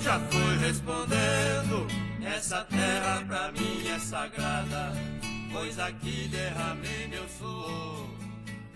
já fui respondendo. Essa terra pra mim é sagrada, pois aqui derramei meu suor.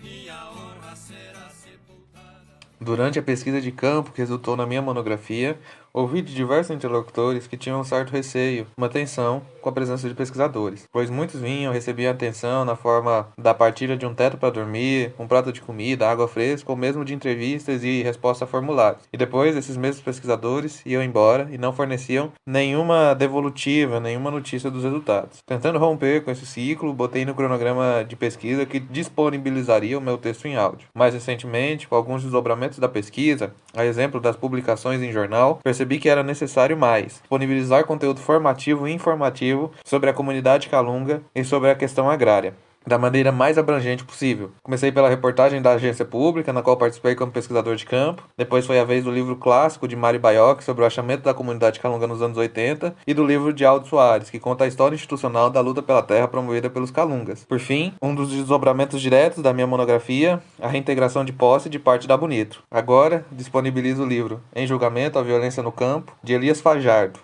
Minha honra será sepultada. Durante a pesquisa de campo que resultou na minha monografia, ouvi de diversos interlocutores que tinham um certo receio, uma tensão com a presença de pesquisadores, pois muitos vinham, recebiam atenção na forma da partilha de um teto para dormir, um prato de comida, água fresca, ou mesmo de entrevistas e respostas a formulários. E depois, esses mesmos pesquisadores iam embora e não forneciam nenhuma devolutiva, nenhuma notícia dos resultados. Tentando romper com esse ciclo, botei no cronograma de pesquisa que disponibilizaria o meu texto em áudio. Mais recentemente, com alguns desdobramentos da pesquisa, a exemplo das publicações em jornal, percebi que era necessário mais disponibilizar conteúdo formativo e informativo sobre a comunidade calunga e sobre a questão agrária, da maneira mais abrangente possível. Comecei pela reportagem da agência pública, na qual participei como pesquisador de campo. Depois foi a vez do livro clássico de Mário Baiocchi sobre o achamento da comunidade calunga nos anos 80 e do livro de Aldo Soares, que conta a história institucional da luta pela terra promovida pelos calungas. Por fim, um dos desdobramentos diretos da minha monografia, a reintegração de posse de parte da Bonito. Agora, disponibilizo o livro Em Julgamento, a Violência no Campo, de Elias Fajardo.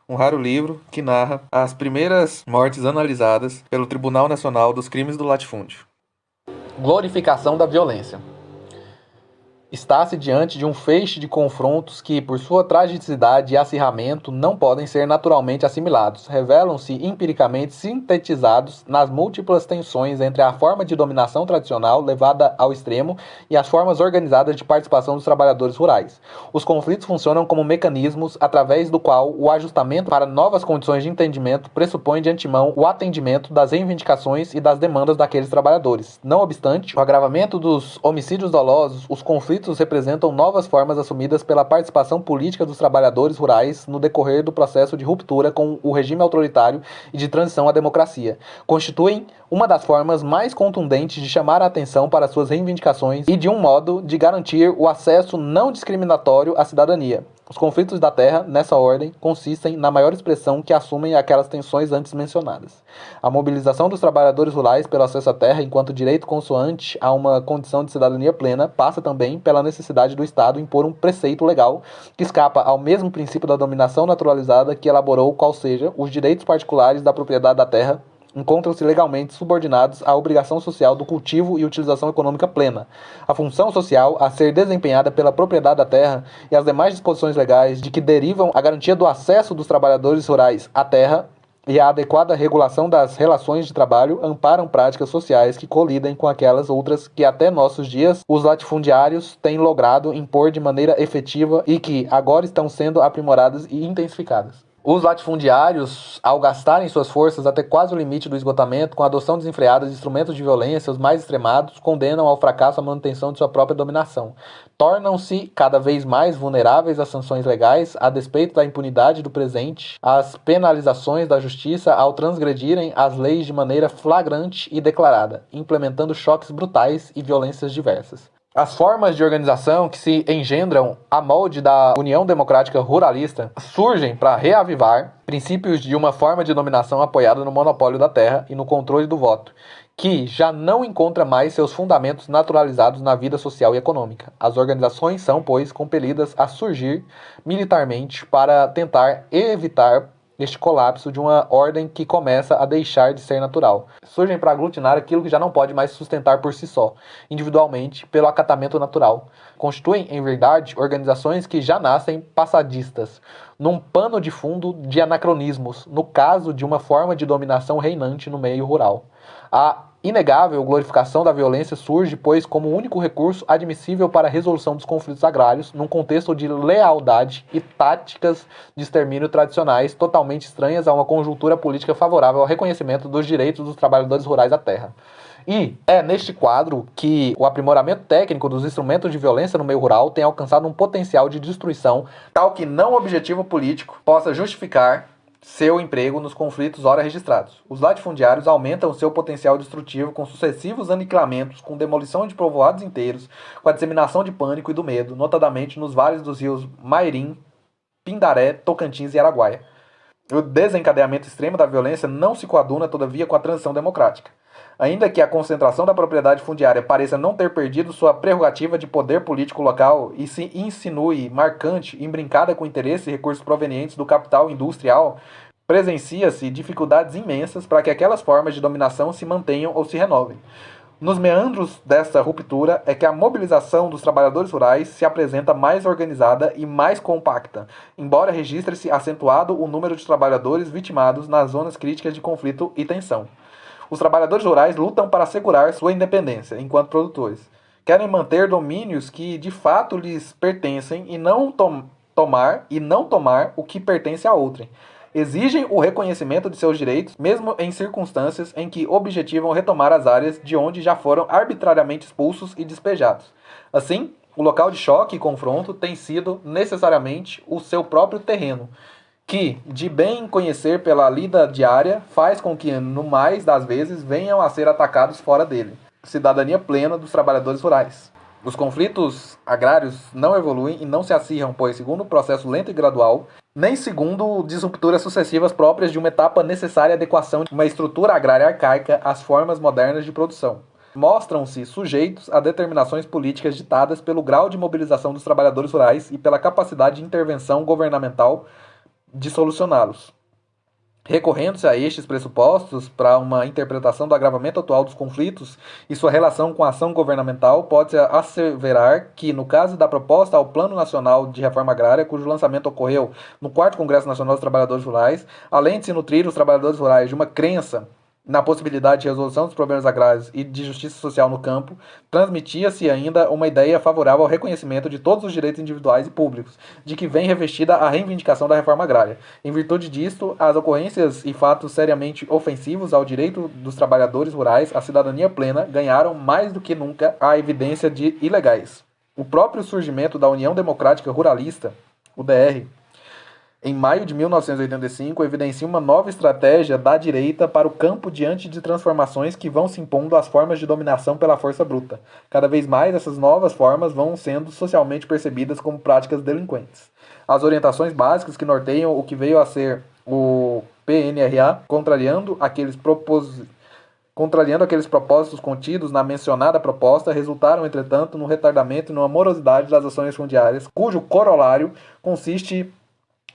Um raro livro que narra as primeiras mortes analisadas pelo Tribunal Nacional dos Crimes do Latifúndio. Glorificação da violência. Está-se diante de um feixe de confrontos que, por sua tragicidade e acirramento, não podem ser naturalmente assimilados. Revelam-se empiricamente sintetizados nas múltiplas tensões entre a forma de dominação tradicional levada ao extremo e as formas organizadas de participação dos trabalhadores rurais. Os conflitos funcionam como mecanismos através do qual o ajustamento para novas condições de entendimento pressupõe de antemão o atendimento das reivindicações e das demandas daqueles trabalhadores. Não obstante, o agravamento dos homicídios dolosos, os conflitos representam novas formas assumidas pela participação política dos trabalhadores rurais no decorrer do processo de ruptura com o regime autoritário e de transição à democracia. Constituem uma das formas mais contundentes de chamar a atenção para suas reivindicações e de um modo de garantir o acesso não discriminatório à cidadania. Os conflitos da terra, nessa ordem, consistem na maior expressão que assumem aquelas tensões antes mencionadas. A mobilização dos trabalhadores rurais pelo acesso à terra enquanto direito consoante a uma condição de cidadania plena passa também pela necessidade do Estado impor um preceito legal que escapa ao mesmo princípio da dominação naturalizada que elaborou, qual seja, os direitos particulares da propriedade da terra encontram-se legalmente subordinados à obrigação social do cultivo e utilização econômica plena, a função social a ser desempenhada pela propriedade da terra e as demais disposições legais de que derivam a garantia do acesso dos trabalhadores rurais à terra e a adequada regulação das relações de trabalho amparam práticas sociais que colidem com aquelas outras que até nossos dias os latifundiários têm logrado impor de maneira efetiva e que agora estão sendo aprimoradas e intensificadas. Os latifundiários, ao gastarem suas forças até quase o limite do esgotamento, com a adoção desenfreada de instrumentos de violência, os mais extremados, condenam ao fracasso a manutenção de sua própria dominação. Tornam-se cada vez mais vulneráveis às sanções legais, a despeito da impunidade do presente, às penalizações da justiça ao transgredirem as leis de maneira flagrante e declarada, implementando choques brutais e violências diversas. As formas de organização que se engendram a molde da União Democrática Ruralista surgem para reavivar princípios de uma forma de dominação apoiada no monopólio da terra e no controle do voto, que já não encontra mais seus fundamentos naturalizados na vida social e econômica. As organizações são, pois, compelidas a surgir militarmente para tentar evitar este colapso de uma ordem que começa a deixar de ser natural. Surgem para aglutinar aquilo que já não pode mais sustentar por si só, individualmente, pelo acatamento natural. Constituem, em verdade, organizações que já nascem passadistas, num pano de fundo de anacronismos, no caso de uma forma de dominação reinante no meio rural. A inegável glorificação da violência surge, pois, como o único recurso admissível para a resolução dos conflitos agrários, num contexto de lealdade e táticas de extermínio tradicionais totalmente estranhas a uma conjuntura política favorável ao reconhecimento dos direitos dos trabalhadores rurais à terra. E é neste quadro que o aprimoramento técnico dos instrumentos de violência no meio rural tem alcançado um potencial de destruição tal que não objetivo político possa justificar seu emprego nos conflitos ora registrados. Os latifundiários aumentam seu potencial destrutivo com sucessivos aniquilamentos, com demolição de povoados inteiros, com a disseminação de pânico e do medo, notadamente nos vales dos rios Mairim, Pindaré, Tocantins e Araguaia. O desencadeamento extremo da violência não se coaduna, todavia, com a transição democrática. Ainda que a concentração da propriedade fundiária pareça não ter perdido sua prerrogativa de poder político local e se insinue marcante, imbrincada com interesse e recursos provenientes do capital industrial, presencia-se dificuldades imensas para que aquelas formas de dominação se mantenham ou se renovem. Nos meandros desta ruptura é que a mobilização dos trabalhadores rurais se apresenta mais organizada e mais compacta, embora registre-se acentuado o número de trabalhadores vitimados nas zonas críticas de conflito e tensão. Os trabalhadores rurais lutam para assegurar sua independência enquanto produtores. Querem manter domínios que de fato lhes pertencem e não tomar o que pertence a outrem. Exigem o reconhecimento de seus direitos, mesmo em circunstâncias em que objetivam retomar as áreas de onde já foram arbitrariamente expulsos e despejados. Assim, o local de choque e confronto tem sido necessariamente o seu próprio terreno, que, de bem conhecer pela lida diária, faz com que, no mais das vezes, venham a ser atacados fora dele. Cidadania plena dos trabalhadores rurais. Os conflitos agrários não evoluem e não se acirram, pois, segundo o processo lento e gradual, nem segundo disrupturas sucessivas próprias de uma etapa necessária adequação de uma estrutura agrária arcaica às formas modernas de produção. Mostram-se sujeitos a determinações políticas ditadas pelo grau de mobilização dos trabalhadores rurais e pela capacidade de intervenção governamental de solucioná-los. Recorrendo-se a estes pressupostos para uma interpretação do agravamento atual dos conflitos e sua relação com a ação governamental, pode-se asseverar que, no caso da proposta ao Plano Nacional de Reforma Agrária, cujo lançamento ocorreu no 4º Congresso Nacional dos Trabalhadores Rurais, além de se nutrir os trabalhadores rurais de uma crença na possibilidade de resolução dos problemas agrários e de justiça social no campo, transmitia-se ainda uma ideia favorável ao reconhecimento de todos os direitos individuais e públicos, de que vem revestida a reivindicação da reforma agrária. Em virtude disto, as ocorrências e fatos seriamente ofensivos ao direito dos trabalhadores rurais à cidadania plena ganharam mais do que nunca a evidência de ilegais. O próprio surgimento da União Democrática Ruralista, UDR, em maio de 1985, evidencia uma nova estratégia da direita para o campo diante de transformações que vão se impondo às formas de dominação pela força bruta. Cada vez mais, essas novas formas vão sendo socialmente percebidas como práticas delinquentes. As orientações básicas que norteiam o que veio a ser o PNRA, contrariando aqueles propósitos contidos na mencionada proposta, resultaram, entretanto, no retardamento e numa morosidade das ações fundiárias, cujo corolário consiste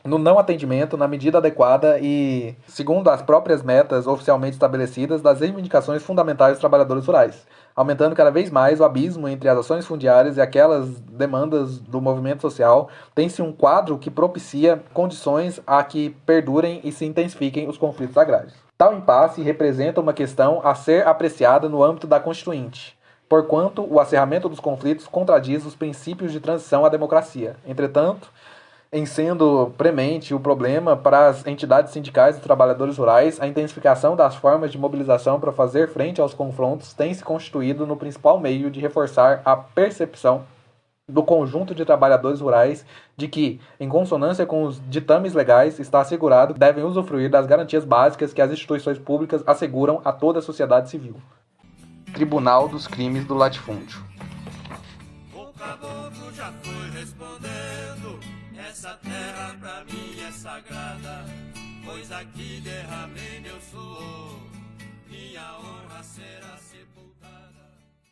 no não atendimento, na medida adequada e, segundo as próprias metas oficialmente estabelecidas, das reivindicações fundamentais dos trabalhadores rurais, aumentando cada vez mais o abismo entre as ações fundiárias e aquelas demandas do movimento social. Tem-se um quadro que propicia condições a que perdurem e se intensifiquem os conflitos agrários. Tal impasse representa uma questão a ser apreciada no âmbito da Constituinte, porquanto o acerramento dos conflitos contradiz os princípios de transição à democracia. Entretanto, em sendo premente o problema para as entidades sindicais dos trabalhadores rurais, a intensificação das formas de mobilização para fazer frente aos confrontos tem se constituído no principal meio de reforçar a percepção do conjunto de trabalhadores rurais de que, em consonância com os ditames legais, está assegurado que devem usufruir das garantias básicas que as instituições públicas asseguram a toda a sociedade civil. Tribunal dos Crimes do Latifúndio. O caboclo já foi respondendo: essa terra pra mim é sagrada, pois aqui derramei meu suor, minha honra será sepultada.